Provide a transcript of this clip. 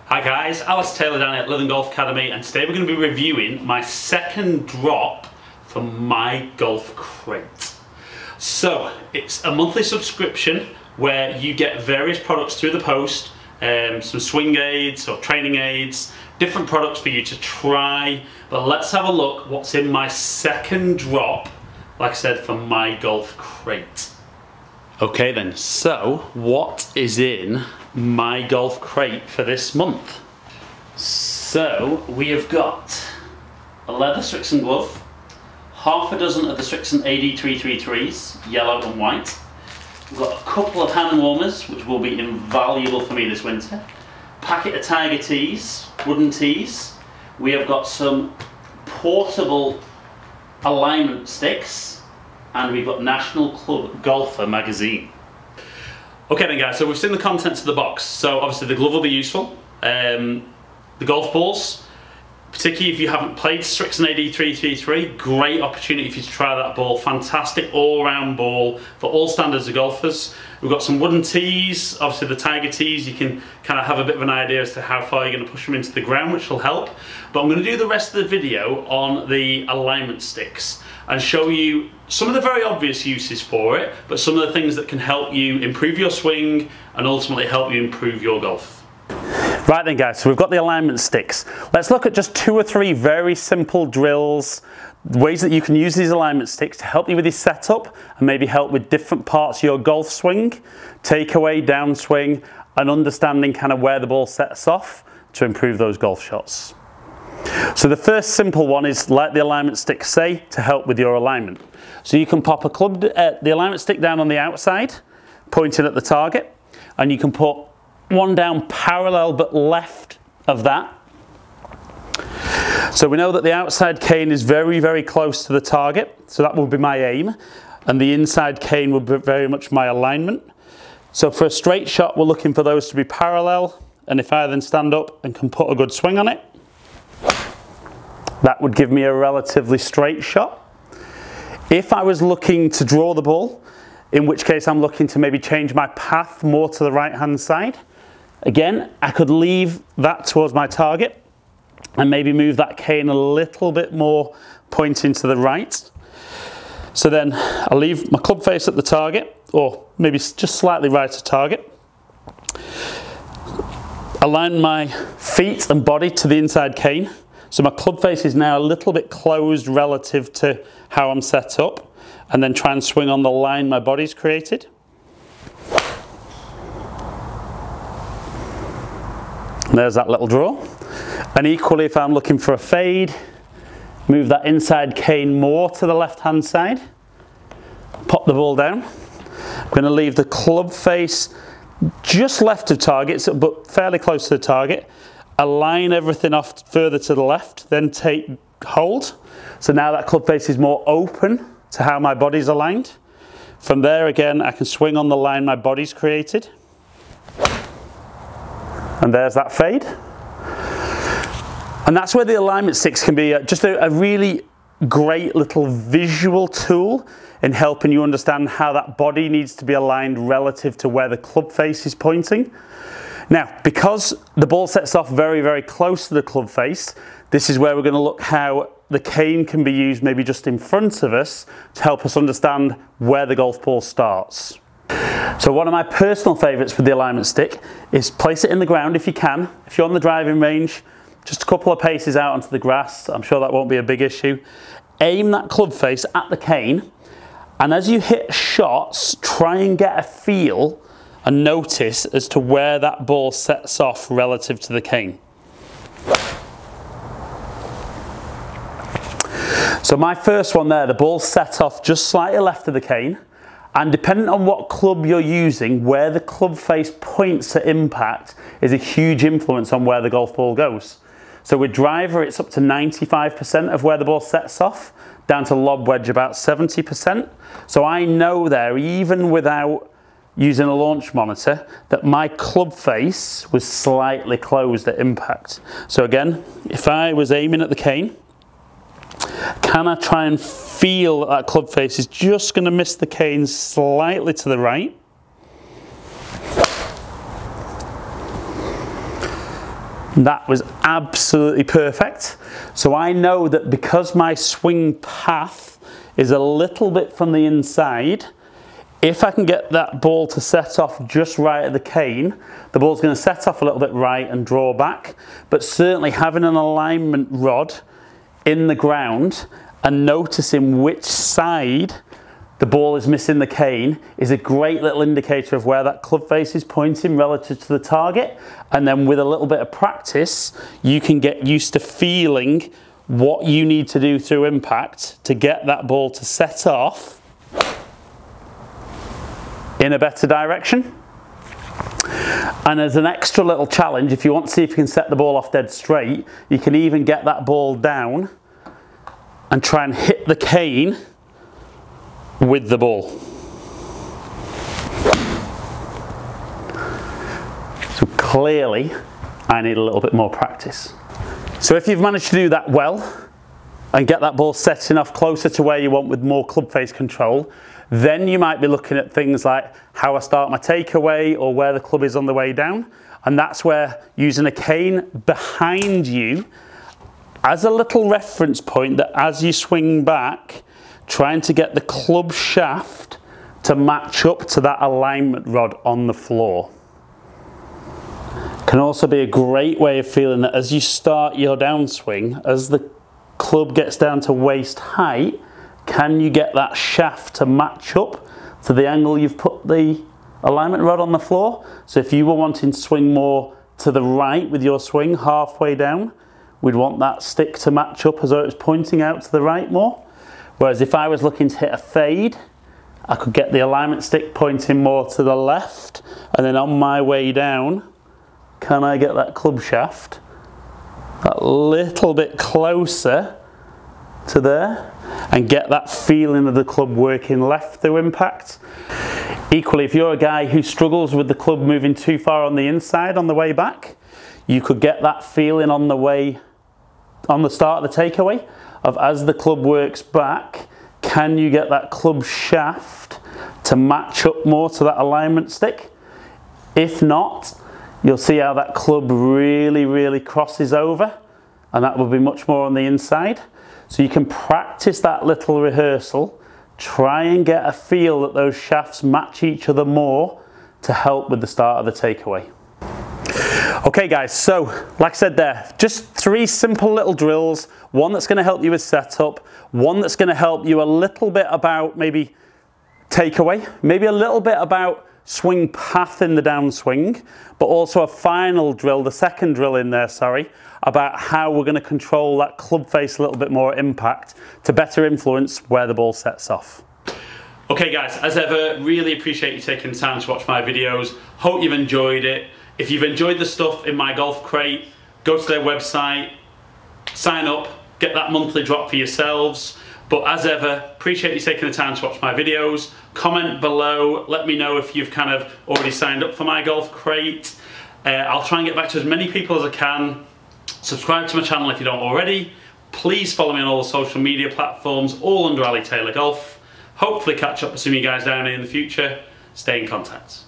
Hi guys, Alistair Taylor down at Lytham Golf Academy, and today we're going to be reviewing my second drop from My Golf Crate. So it's a monthly subscription where you get various products through the post, some swing aids or training aids, different products for you to try. But let's have a look what's in my second drop, like I said, from My Golf Crate. Okay then, so what is in My Golf Crate for this month? So we have got a leather Srixon glove, half a dozen of the Srixon AD333s, yellow and white. We've got a couple of hand warmers, which will be invaluable for me this winter. Packet of Tiger tees, wooden tees. We have got some portable alignment sticks, and we've got National Club Golfer magazine. Okay then guys, so we've seen the contents of the box. So obviously the glove will be useful. The golf balls, particularly if you haven't played Srixon AD333, great opportunity for you to try that ball. Fantastic all-round ball for all standards of golfers. We've got some wooden tees, obviously the Tiger tees. You can kind of have a bit of an idea as to how far you're going to push them into the ground, which will help. But I'm going to do the rest of the video on the alignment sticks and show you some of the very obvious uses for it, but some of the things that can help you improve your swing and ultimately help you improve your golf. Right then guys, so we've got the alignment sticks. Let's look at just 2 or 3 very simple drills, ways that you can use these alignment sticks to help you with your setup and maybe help with different parts of your golf swing, takeaway, downswing, and understanding kind of where the ball sets off to improve those golf shots. So the first simple one is, like the alignment sticks say, to help with your alignment. So you can pop the alignment stick down on the outside, pointing at the target, and you can put one down parallel but left of that. So we know that the outside cane is very, very close to the target, so that will be my aim, and the inside cane will be very much my alignment. So for a straight shot, we're looking for those to be parallel, and if I then stand up and can put a good swing on it, that would give me a relatively straight shot. If I was looking to draw the ball, in which case I'm looking to maybe change my path more to the right hand side, again, I could leave that towards my target and maybe move that cane a little bit more pointing to the right. So then I'll leave my club face at the target, or maybe just slightly right of target. Align my feet and body to the inside cane. So my club face is now a little bit closed relative to how I'm set up, and then try and swing on the line my body's created. And there's that little draw. And equally, if I'm looking for a fade, move that inside cane more to the left hand side, pop the ball down. I'm going to leave the club face just left of target, but fairly close to the target. Align everything off further to the left, then take hold. So now that club face is more open to how my body's aligned. From there again, I can swing on the line my body's created. And there's that fade. And that's where the alignment sticks can be just a really great little visual tool in helping you understand how that body needs to be aligned relative to where the club face is pointing. Now, because the ball sets off very, very close to the club face, this is where we're going to look how the cane can be used maybe just in front of us to help us understand where the golf ball starts. So one of my personal favourites with the alignment stick is place it in the ground if you can. If you're on the driving range, just a couple of paces out onto the grass, I'm sure that won't be a big issue. Aim that club face at the cane, and as you hit shots, try and get a feel and notice as to where that ball sets off relative to the cane. So my first one there, the ball set off just slightly left of the cane, and depending on what club you're using, where the club face points at impact is a huge influence on where the golf ball goes. So with driver, it's up to 95% of where the ball sets off, down to lob wedge about 70%. So I know there, even without using a launch monitor, that my club face was slightly closed at impact. So again, if I was aiming at the cane, can I try and feel that that club face is just going to miss the cane slightly to the right? That was absolutely perfect. So I know that because my swing path is a little bit from the inside, if I can get that ball to set off just right at the cane, the ball's going to set off a little bit right and draw back. But certainly having an alignment rod in the ground and noticing which side the ball is missing the cane is a great little indicator of where that club face is pointing relative to the target. And then with a little bit of practice, you can get used to feeling what you need to do through impact to get that ball to set off in a better direction. And as an extra little challenge, if you want to see if you can set the ball off dead straight, you can even get that ball down and try and hit the cane with the ball. So clearly I need a little bit more practice. So if you've managed to do that well and get that ball setting off closer to where you want with more club face control, then you might be looking at things like how I start my takeaway or where the club is on the way down. And that's where using a cane behind you as a little reference point, that as you swing back, trying to get the club shaft to match up to that alignment rod on the floor. Can also be a great way of feeling that as you start your downswing, as the club gets down to waist height, can you get that shaft to match up to the angle you've put the alignment rod on the floor? So if you were wanting to swing more to the right with your swing halfway down, we'd want that stick to match up as though it was pointing out to the right more. Whereas if I was looking to hit a fade, I could get the alignment stick pointing more to the left, and then on my way down, can I get that club shaft a little bit closer to there and get that feeling of the club working left through impact? Equally, if you're a guy who struggles with the club moving too far on the inside on the way back, you could get that feeling on the start of the takeaway of as the club works back, can you get that club shaft to match up more to that alignment stick? If not, you'll see how that club really crosses over, and that will be much more on the inside. So you can practice that little rehearsal, try and get a feel that those shafts match each other more to help with the start of the takeaway. Okay guys, so like I said there, just 3 simple little drills, one that's going to help you with setup, one that's going to help you a little bit about maybe takeaway, maybe a little bit about swing path in the downswing, but also a final drill, the second drill in there, sorry, about how we're going to control that club face a little bit more impact to better influence where the ball sets off. Okay guys, as ever, really appreciate you taking the time to watch my videos. Hope you've enjoyed it. If you've enjoyed the stuff in my golf crate, go to their website, sign up, get that monthly drop for yourselves. But as ever, appreciate you taking the time to watch my videos. Comment below, let me know if you've kind of already signed up for my golf crate. I'll try and get back to as many people as I can. Subscribe to my channel if you don't already. Please follow me on all the social media platforms, all under Ali Taylor Golf. Hopefully catch up with some of you guys down here in the future. Stay in contact.